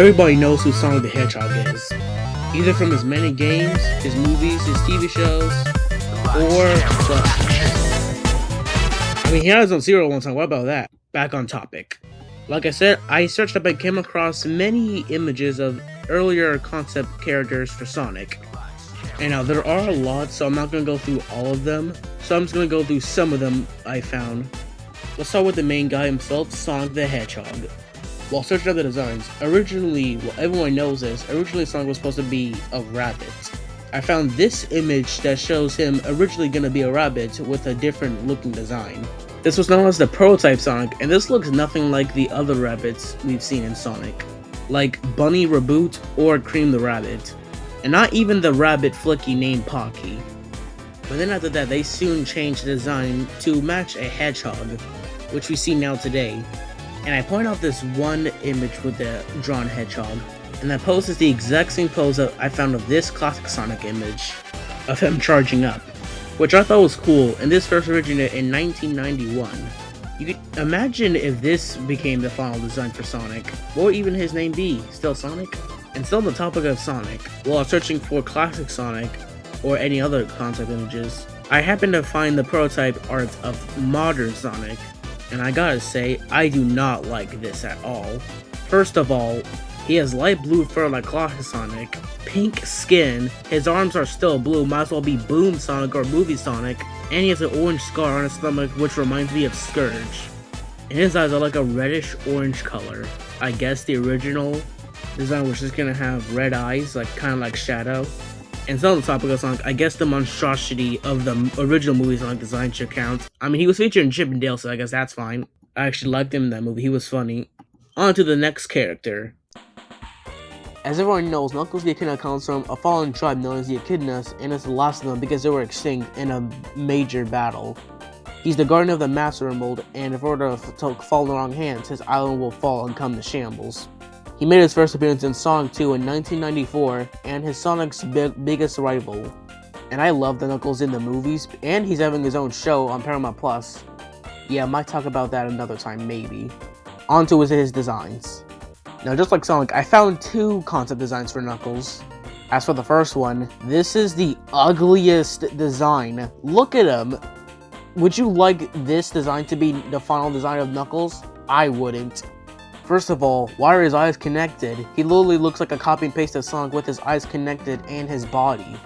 Everybody knows who Sonic the Hedgehog is, either from his many games, his movies, his TV shows, or he had his own cereal one time. What about that? Back on topic. Like I said, I searched up and came across many images of earlier concept characters for Sonic. And now there are a lot, so I'm not going to go through all of them. So I'm just going to go through some of them I found. Let's start with the main guy himself, Sonic the Hedgehog. While searching up the designs, originally, well, everyone knows this, originally Sonic was supposed to be a rabbit. I found this image that shows him originally going to be a rabbit with a different looking design. This was known as the prototype Sonic, and this looks nothing like the other rabbits we've seen in Sonic, like Bunny Reboot or Cream the Rabbit, and not even the rabbit Flicky named Pocky. But then after that, they soon changed the design to match a hedgehog, which we see now today. And I point out this one image with the drawn hedgehog, and that pose is the exact same pose that I found of this classic Sonic image of him charging up, which I thought was cool, and this first originated in 1991. You could imagine if this became the final design for Sonic. What would even his name be? Still Sonic? And still on the topic of Sonic, while searching for classic Sonic or any other concept images, I happened to find the prototype art of modern Sonic, and I gotta say, I do not like this at all. First of all, he has light blue fur like classic Sonic, pink skin, his arms are still blue, might as well be Boom Sonic or Movie Sonic, and he has an orange scar on his stomach which reminds me of Scourge. And his eyes are like a reddish orange color. I guess the original design was just gonna have red eyes, like kind of like Shadow. And still on the topic of Sonic, I guess the monstrosity of the original movie Sonic design should count. I mean, he was featured in Chip and Dale, so I guess that's fine. I actually liked him in that movie, he was funny. On to the next character. As everyone knows, Knuckles the Echidna comes from a fallen tribe known as the Echidnas, and is the last of them because they were extinct in a major battle. He's the guardian of the Master Emerald, and if it were to fall in the wrong hands, his island will fall and come to shambles. He made his first appearance in Sonic 2 in 1994, and his Sonic's biggest rival. And I love the Knuckles in the movies, and he's having his own show on Paramount+. Yeah, I might talk about that another time, maybe. On to his designs. Now, just like Sonic, I found two concept designs for Knuckles. As for the first one, this is the ugliest design. Look at him. Would you like this design to be the final design of Knuckles? I wouldn't. First of all, why are his eyes connected? He literally looks like a copy and paste of Sonic with his eyes connected and his body.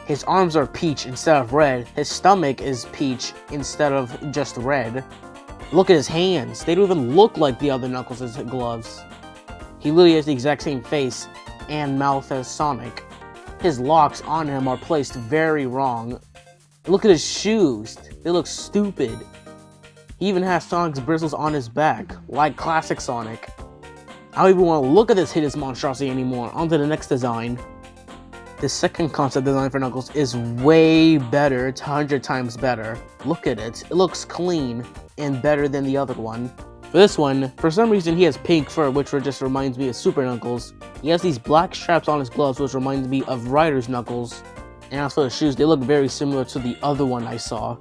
His arms are peach instead of red. His stomach is peach instead of just red. Look at his hands. They don't even look like the other Knuckles' gloves. He literally has the exact same face and mouth as Sonic. His locks on him are placed very wrong. Look at his shoes. They look stupid. He even has Sonic's bristles on his back, like classic Sonic. I don't even want to look at this hideous monstrosity anymore. On to the next design. The second concept design for Knuckles is way better. It's 100 times better. Look at it. It looks clean and better than the other one. For this one, for some reason he has pink fur, which just reminds me of Super Knuckles. He has these black straps on his gloves, which reminds me of Ryder's Knuckles. And as for the shoes, they look very similar to the other one I saw.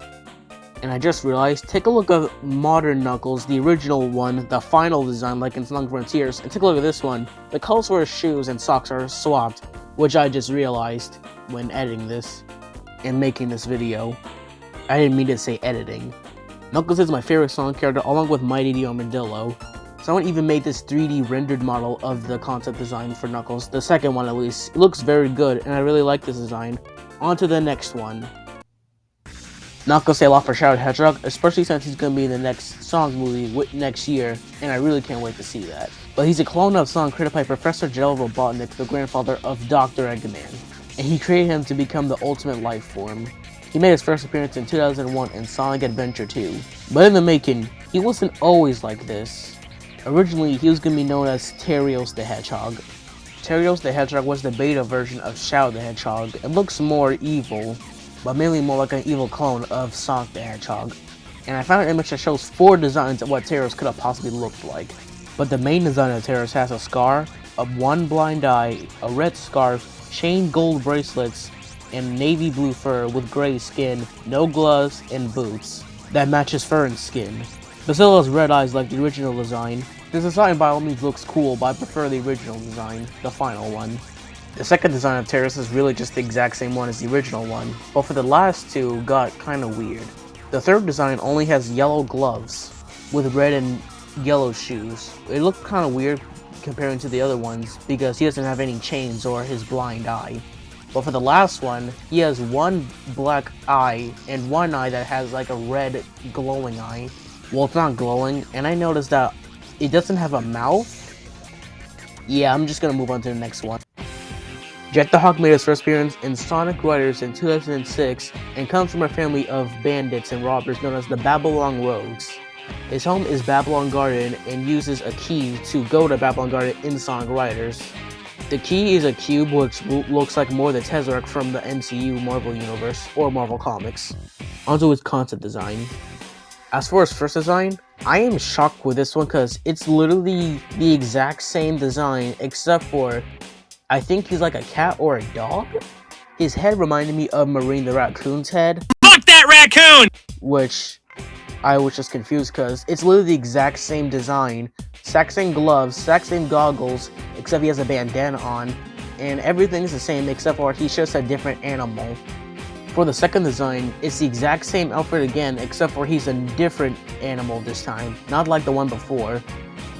And I just realized, take a look at modern Knuckles, the original one, the final design like in Sonic Frontiers, and take a look at this one. The colors for his shoes and socks are swapped, which I just realized when editing this and making this video. I didn't mean to say editing. Knuckles is my favorite Sonic character along with Mighty the Armadillo. Someone even made this 3D rendered model of the concept design for Knuckles, the second one at least. It looks very good and I really like this design. On to the next one. Not gonna say a lot for Shadow the Hedgehog, especially since he's gonna be in the next Sonic movie next year, and I really can't wait to see that. But he's a clone of Sonic created by Professor Gel Robotnik, the grandfather of Dr. Eggman, and he created him to become the ultimate life form. He made his first appearance in 2001 in Sonic Adventure 2. But in the making, he wasn't always like this. Originally, he was gonna be known as Terrace the Hedgehog. Terrace the Hedgehog was the beta version of Shadow the Hedgehog. It looks more evil, but mainly more like an evil clone of Sonic the Hedgehog. And I found an image that shows 4 designs of what Terrace could have possibly looked like. But the main design of Terrace has a scar, one blind eye, a red scarf, chain gold bracelets, and navy blue fur with gray skin, no gloves, and boots that matches fur and skin. Basilla's red eyes like the original design, This design by all means looks cool, but I prefer the original design, the final one. The second design of Terrace is really just the exact same one as the original one, but for the last two got kinda weird. The third design only has yellow gloves, with red and yellow shoes. It looked kinda weird comparing to the other ones, because he doesn't have any chains or his blind eye. But for the last one, he has one black eye, and one eye that has like a red glowing eye. Well, it's not glowing, and I noticed that it doesn't have a mouth. Yeah, I'm just gonna move on to the next one. Jet the Hawk made his first appearance in Sonic Riders in 2006 and comes from a family of bandits and robbers known as the Babylon Rogues. His home is Babylon Garden and uses a key to go to Babylon Garden in Sonic Riders. The key is a cube which looks like more the Tesseract from the MCU Marvel Universe or Marvel Comics. Onto his concept design. As for his first design, I am shocked with this one because it's literally the exact same design except for I think he's like a cat or a dog? His head reminded me of Marine the Raccoon's head. Fuck that raccoon! Which I was just confused because it's literally the exact same design, exact same gloves, exact same goggles, except he has a bandana on, and everything's the same except for he's just a different animal. For the second design, it's the exact same outfit again, except for he's a different animal this time, not like the one before.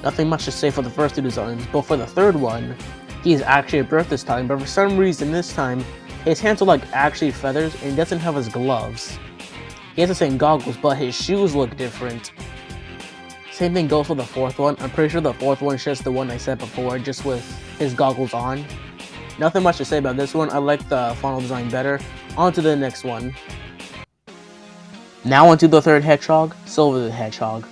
Nothing much to say for the first two designs, but for the third one, he is actually a bird this time, but for some reason this time, his hands are like actually feathers and he doesn't have his gloves. He has the same goggles, but his shoes look different. Same thing goes for the fourth one. I'm pretty sure the fourth one is just the one I said before, just with his goggles on. Nothing much to say about this one. I like the final design better. On to the next one. Now onto the third hedgehog, Silver the Hedgehog.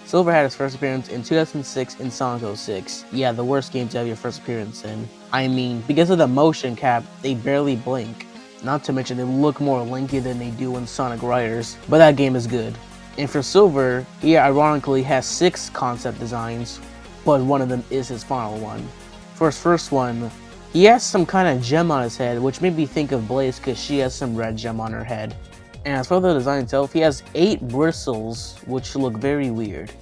Silver had his first appearance in 2006 in Sonic 06. Yeah, the worst game to have your first appearance in. I mean, because of the motion cap, they barely blink. Not to mention they look more lanky than they do in Sonic Riders, but that game is good. And for Silver, he ironically has 6 concept designs, but one of them is his final one. For his first one, he has some kind of gem on his head, which made me think of Blaze because she has some red gem on her head. And as for the design itself, he has 8 bristles, which look very weird.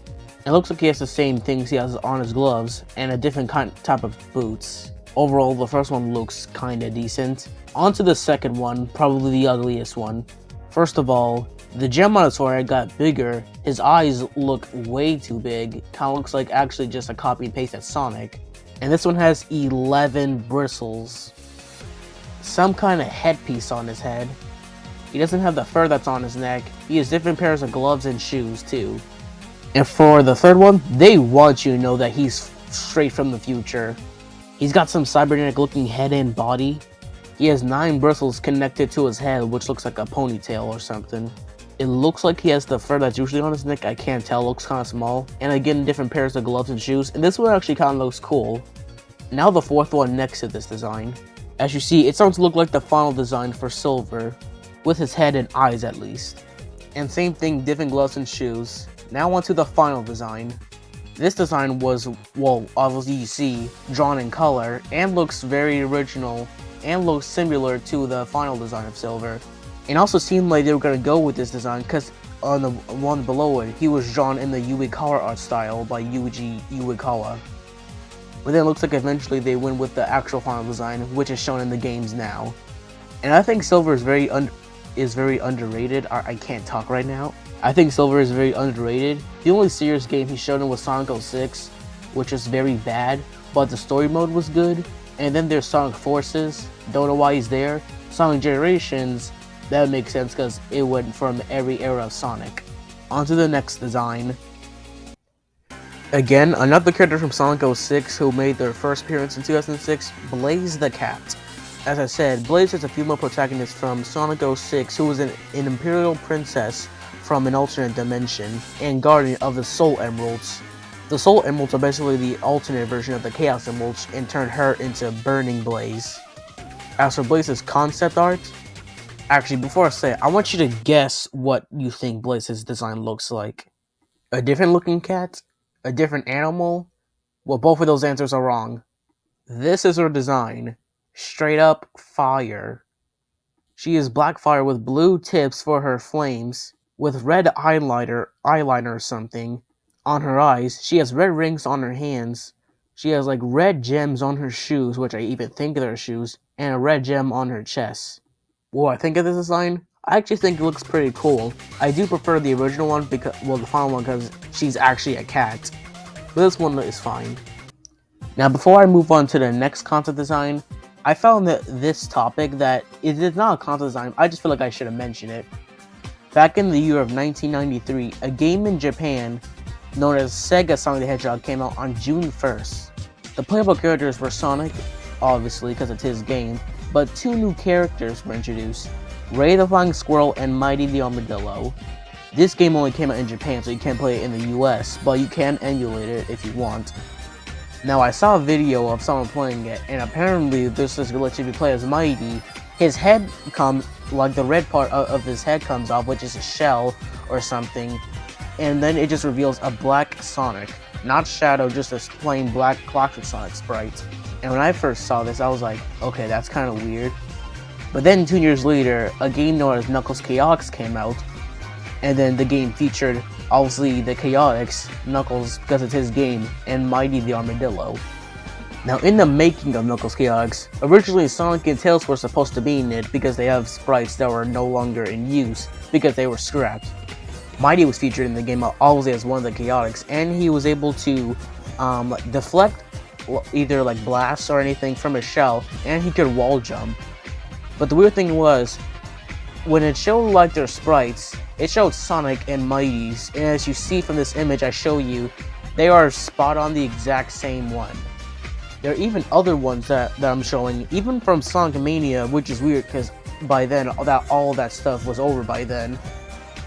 It looks like he has the same things he has on his gloves, and a different type of boots. Overall, the first one looks kinda decent. On to the second one, probably the ugliest one. First of all, the gem on his forehead got bigger, his eyes look way too big, kinda looks like actually just a copy and paste of Sonic. And this one has 11 bristles. Some kind of headpiece on his head. He doesn't have the fur that's on his neck, he has different pairs of gloves and shoes too. And for the third one, they want you to know that he's straight from the future. He's got some cybernetic looking head and body. He has 9 bristles connected to his head, which looks like a ponytail or something. It looks like he has the fur that's usually on his neck, I can't tell, it looks kind of small. And again, different pairs of gloves and shoes, and this one actually kind of looks cool. Now the fourth one next to this design. As you see, it's starting to look like the final design for Silver, with his head and eyes at least. And same thing, different gloves and shoes. Now onto the final design. This design was, well, obviously you see, drawn in color, and looks very original, and looks similar to the final design of Silver. It also seemed like they were going to go with this design, because on the one below it, he was drawn in the Uekawa art style by Yuji Uekawa. But then it looks like eventually they went with the actual final design, which is shown in the games now. And I think Silver is very underrated. I can't talk right now. I think Silver is very underrated. The only serious game he showed in was Sonic 06, which is very bad, but the story mode was good. And then there's Sonic Forces, don't know why he's there. Sonic Generations, that would make sense because it went from every era of Sonic. On to the next design. Again, another character from Sonic 06 who made their first appearance in 2006, Blaze the Cat. As I said, Blaze is a female protagonist from Sonic 06 who was an Imperial Princess from an alternate dimension and guardian of the Soul Emeralds. The Soul Emeralds are basically the alternate version of the Chaos Emeralds and turned her into Burning Blaze. As for Blaze's concept art, actually before I say it, I want you to guess what you think Blaze's design looks like. A different looking cat? A different animal? Well, both of those answers are wrong. This is her design. Straight up fire. She is black fire with blue tips for her flames, with red eyeliner or something. on her eyes. She has red rings on her hands. She has like red gems on her shoes, which I even think they're shoes, and a red gem on her chest. What I think of this design? I actually think it looks pretty cool. I do prefer the original one because, well, the final one because she's actually a cat. But this one is fine. Now, before I move on to the next concept design, I found that this topic that it is not a concept design. I just feel like I should have mentioned it. Back in the year of 1993, a game in Japan known as Sega Sonic the Hedgehog came out on June 1st. The playable characters were Sonic, obviously because it's his game, but two new characters were introduced, Ray the Flying Squirrel and Mighty the Armadillo. This game only came out in Japan, so you can't play it in the US, but you can emulate it if you want. Now, I saw a video of someone playing it, and apparently this is going to let you play as Mighty. His head comes, like the red part of his head comes off, which is a shell or something, and then it just reveals a black Sonic. Not Shadow, just a plain black classic Sonic sprite. And when I first saw this, I was like, okay, that's kind of weird. But then 2 years later, a game known as Knuckles Chaotix came out, and then the game featured, obviously, the Chaotix, Knuckles, because it's his game, and Mighty the Armadillo. Now, in the making of Knuckles Chaotix, originally Sonic and Tails were supposed to be in it because they have sprites that were no longer in use because they were scrapped. Mighty was featured in the game obviously as one of the Chaotix, and he was able to deflect either like blasts or anything from his shell, and he could wall jump. But the weird thing was, when it showed like their sprites, it showed Sonic and Mighty's, and as you see from this image I show you, they are spot on the exact same one. There are even other ones that I'm showing, even from Sonic Mania, which is weird because by then all that stuff was over by then.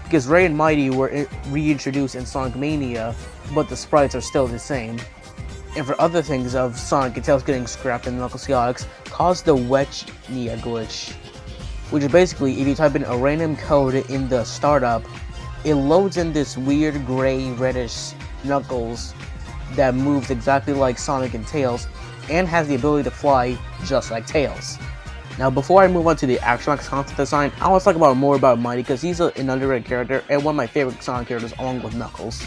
Because Ray and Mighty were reintroduced in Sonic Mania, but the sprites are still the same. And for other things of Sonic and Tails getting scrapped in Knuckles Chaotix, caused the Wechnia glitch. Which is basically, if you type in a random code in the startup, it loads in this weird gray reddish Knuckles that moves exactly like Sonic and Tails, and has the ability to fly just like Tails. Now, before I move on to the actual next concept design, I want to talk more about Mighty because he's an underrated character and one of my favorite Sonic characters along with Knuckles.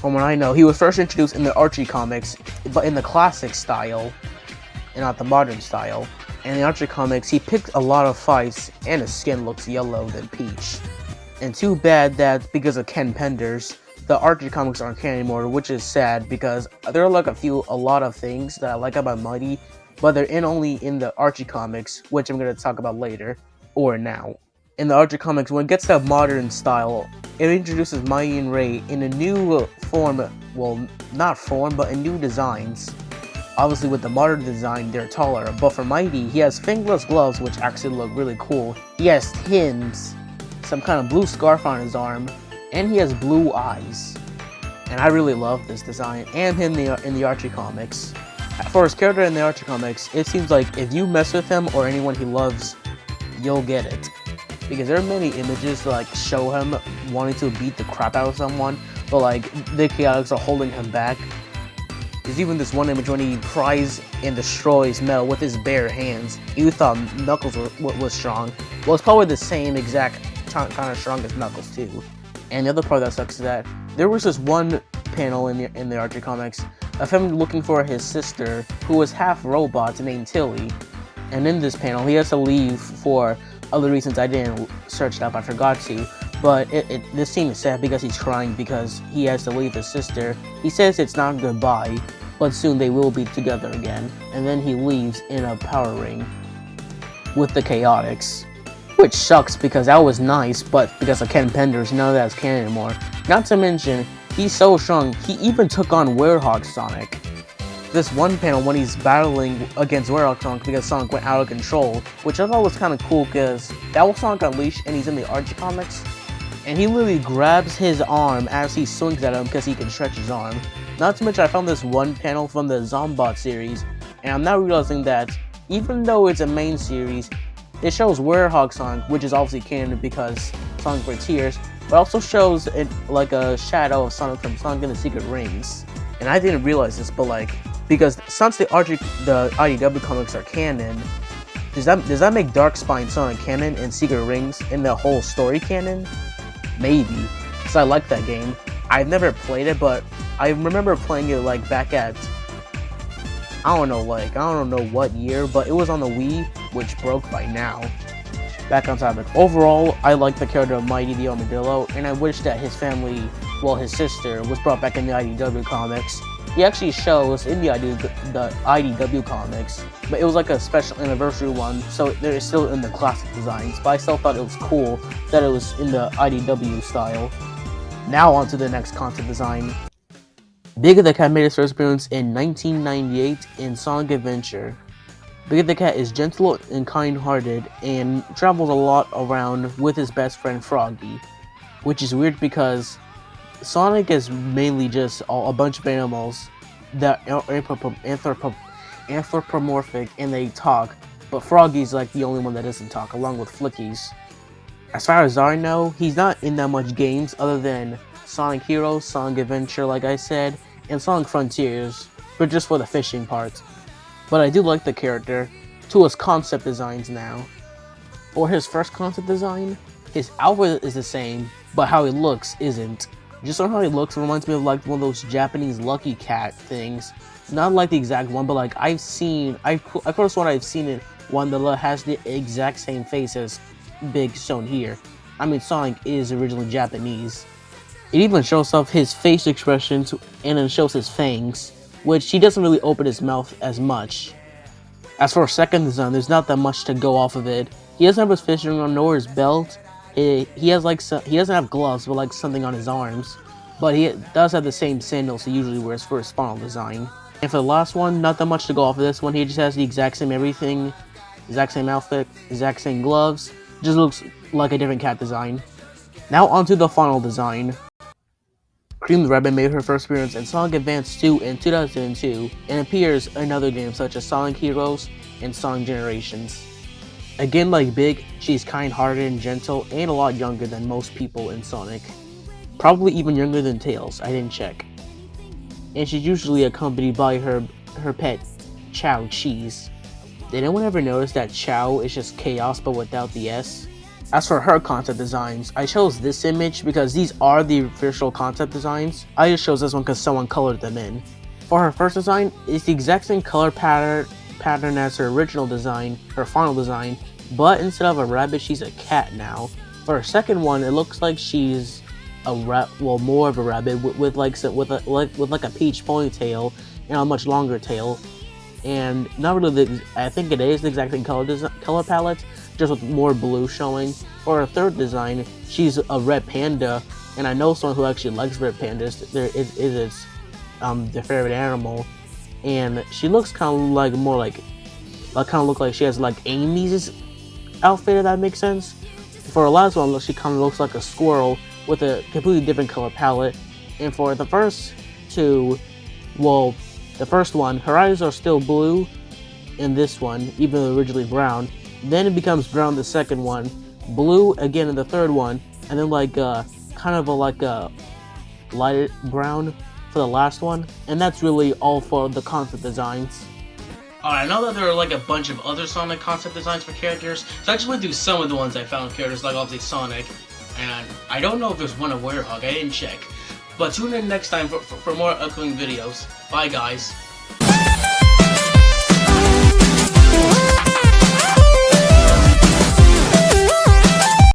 From what I know, he was first introduced in the Archie comics, but in the classic style, and not the modern style. And in the Archie comics, he picked a lot of fights, and his skin looks yellow than peach. And too bad that, because of Ken Penders, the Archie comics aren't canon anymore, which is sad because there are like a lot of things that I like about Mighty, but they're only in the Archie comics, which I'm going to talk about later, or now. In the Archie comics, when it gets to modern style, it introduces Mighty and Ray in a new form, well, not form, but in new designs. Obviously, with the modern design, they're taller, but for Mighty, he has fingerless gloves, which actually look really cool. He has Tims, some kind of blue scarf on his arm, and he has blue eyes. And I really love this design, and him in the Archie comics. For his character in the Archie comics, it seems like if you mess with him or anyone he loves, you'll get it. Because there are many images that like show him wanting to beat the crap out of someone, but like the Chaotix are holding him back. There's even this one image when he pries and destroys Mel with his bare hands. You thought Knuckles was strong. Well, it's probably the same exact kind of strong as Knuckles too. And the other part that sucks is that there was this one panel in the Archie comics of him looking for his sister, who was half robot named Tilly. And in this panel, he has to leave for other reasons I didn't search it up, I forgot to. But this scene is sad because he's crying because he has to leave his sister. He says it's not goodbye, but soon they will be together again. And then he leaves in a power ring with the Chaotix. Which sucks because that was nice, but because of Ken Penders, none of that's canon anymore. Not to mention, he's so strong, he even took on Werehog Sonic. This one panel when he's battling against Werehog Sonic because Sonic went out of control, which I thought was kind of cool because that was Sonic Unleashed and he's in the Archie comics. And he literally grabs his arm as he swings at him because he can stretch his arm. Not to mention I found this one panel from the Zombot series, and I'm now realizing that even though it's a main series, it shows Werehog Sonic, which is obviously canon because Sonic Frontiers, but also shows it like a shadow of Sonic from Sonic and the Secret Rings. And I didn't realize this, but like, because since the IDW comics are canon, does that make Darkspine Sonic canon and Secret Rings in the whole story canon? Maybe, because I like that game. I've never played it, but I remember playing it like back at I don't know what year, but it was on the Wii, which broke by now. Back on topic. Overall, I like the character of Mighty the Armadillo, and I wish that his family, well, his sister, was brought back in the IDW comics. He actually shows in the IDW comics, but it was like a special anniversary one, so they're still in the classic designs. But I still thought it was cool that it was in the IDW style. Now on to the next concept design. Big the Cat made his first appearance in 1998 in Sonic Adventure. Big the Cat is gentle and kind-hearted and travels a lot around with his best friend Froggy, which is weird because Sonic is mainly just a bunch of animals that are anthropomorphic and they talk, but Froggy's like the only one that doesn't talk, along with Flickies. As far as I know, he's not in that much games other than Sonic Heroes, Sonic Adventure like I said, and Sonic Frontiers, but just for the fishing part. But I do like the character, to his concept designs now. For his first concept design, his outfit is the same, but how he looks isn't. Just on how he looks, it reminds me of like one of those Japanese Lucky Cat things. Not like the exact one, but like I could have sworn I've seen it, one that has the exact same face as Big shown here. I mean, Sonic is originally Japanese. It even shows off his face expressions and it shows his fangs, which he doesn't really open his mouth as much. As for second design, there's not that much to go off of it. He doesn't have his fishing rod nor his belt. He doesn't have gloves, but like something on his arms. But he does have the same sandals he usually wears for his final design. And for the last one, not that much to go off of this one. He just has the exact same everything, exact same outfit, exact same gloves. Just looks like a different cat design. Now onto the final design. Cream the Rabbit made her first appearance in Sonic Advance 2 in 2002 and appears in other games such as Sonic Heroes and Sonic Generations. Again, like Big, she's kind-hearted and gentle and a lot younger than most people in Sonic. Probably even younger than Tails, I didn't check. And she's usually accompanied by her pet, Chow Cheese. Did anyone ever notice that Chow is just chaos but without the S? As for her concept designs, I chose this image because these are the official concept designs. I just chose this one because someone colored them in. For her first design, it's the exact same color pattern as her original design, her final design, but instead of a rabbit, she's a cat now. For her second one, it looks like she's more of a rabbit with like a peach ponytail and a much longer tail. And not really I think it is the exact same color palette, just with more blue showing. For her third design, she's a red panda, and I know someone who actually likes red pandas. There is their favorite animal, and she looks kind of like look like she has like Amy's outfit, if that makes sense. For her last one, she kind of looks like a squirrel with a completely different color palette. And for the first two, well, the first one, her eyes are still blue in this one, even though originally brown. Then it becomes brown the second one, blue again in the third one, and then like kind of a light brown for the last one. And that's really all for the concept designs. Alright, I know that there are like a bunch of other Sonic concept designs for characters, so I just went through some of the ones I found characters, like obviously Sonic, and I don't know if there's one of Werehog, I didn't check. But tune in next time for more upcoming videos. Bye guys.